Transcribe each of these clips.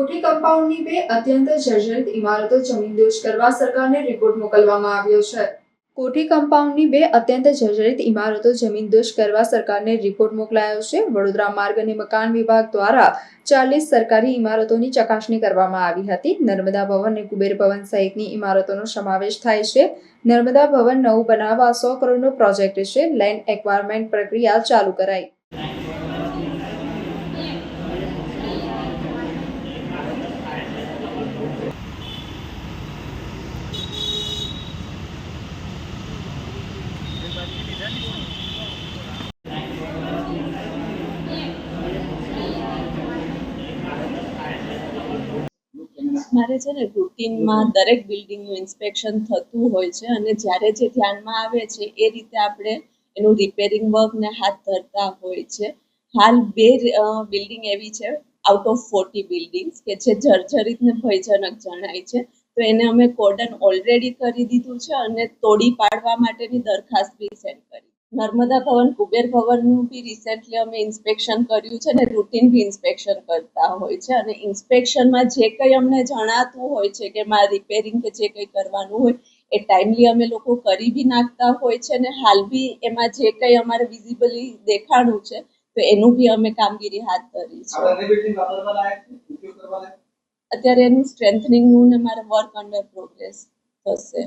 કોઠી કમ્પાઉન્ડની બે અત્યંત જર્જરિત ઇમારતો જમીનદોસ્ત કરવા સરકારને રિપોર્ટ મોકલવામાં આવ્યો છે. કોઠી કમ્પાઉન્ડની બે અત્યંત જર્જરિત ઇમારતો જમીનદોસ્ત કરવા સરકારને રિપોર્ટ મોકલાયો છે. વડોદરા માર્ગ અને મકાન વિભાગ દ્વારા 40 સરકારી ઇમારતોની ચકાસણી કરવામાં આવી હતી. નર્મદા ભવન અને કુબેર ભવન સહિતની ઇમારતોનો સમાવેશ થાય છે. નર્મદા ભવન નવું બનાવવા 100 કરોડનો પ્રોજેક્ટ છે. લેન્ડ એક્વાયરમેન્ટ પ્રક્રિયા ચાલુ કરાઈ. મારે છે ને રૂટીનમાં દરેક બિલ્ડિંગનું ઇન્સ્પેક્શન થતું હોય છે અને જ્યારે જે ધ્યાનમાં આવે છે એ રીતે આપણે એનું રિપેરિંગ વર્કને હાથ ધરતા હોય છે. હાલ બે બિલ્ડિંગ એવી છે આઉટ ઓફ 40 બિલ્ડિંગ્સ કે જે જર્જરિત ને ભયજનક જણાય છે, તો એને અમે કોર્ડન ઓલરેડી કરી દીધું છે અને તોડી પાડવા માટેની દરખાસ્ત બી સેન્ડ કરી. નર્મદા ભવન, કુબેર ભવનનું બી રિસેન્ટલી અમે ઇન્સ્પેક્શન કર્યું છે અને રૂટીન બી ઇન્સ્પેક્શન કરતા હોય છે અને ઇન્સ્પેક્શનમાં જે કંઈ અમને જણાતું હોય છે કે એમાં રિપેરિંગ કે જે કંઈ કરવાનું હોય એ ટાઈમલી અમે લોકો કરી બી નાખતા હોય છે અને હાલ બી એમાં જે કંઈ અમારે વિઝિબલી દેખાણું છે તો એનું બી અમે કામગીરી હાથ ધરી છે. અત્યારે એનું સ્ટ્રેન્થનિંગનું ને મારે વર્ક અંડર પ્રોગ્રેસ થશે.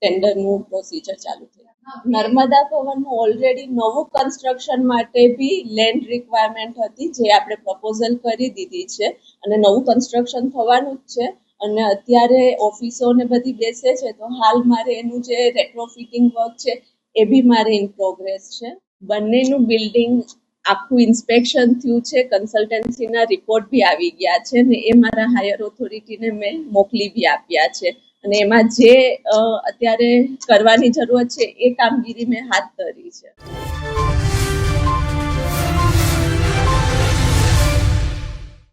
ટેન્ડરનું પ્રોસિજર ચાલુ થયું. નર્મદા ભવનનું ઓલરેડી નવું કન્સ્ટ્રક્શન માટે બી લેન્ડ રિક્વાયરમેન્ટ હતી જે આપણે પ્રપોઝલ કરી દીધી છે અને નવું કન્સ્ટ્રક્શન થવાનું જ છે અને અત્યારે ઓફિસો ને બધી બેસે છે તો હાલ મારે એનું જે રેટ્રોફિટિંગ વર્ક છે એ બી મારે ઇન પ્રોગ્રેસ છે. બંનેનું બિલ્ડિંગ આખું ઇન્સ્પેક્શન થયું છે, કન્સલ્ટન્સીના રિપોર્ટ બી આવી ગયા છે ને એ મારા હાયર ઓથોરિટીને મેં મોકલી બી આપ્યા છે અને એમાં જે અત્યારે કરવાની જરૂરત છે એ કામગીરી મેં હાથ ધરી છે.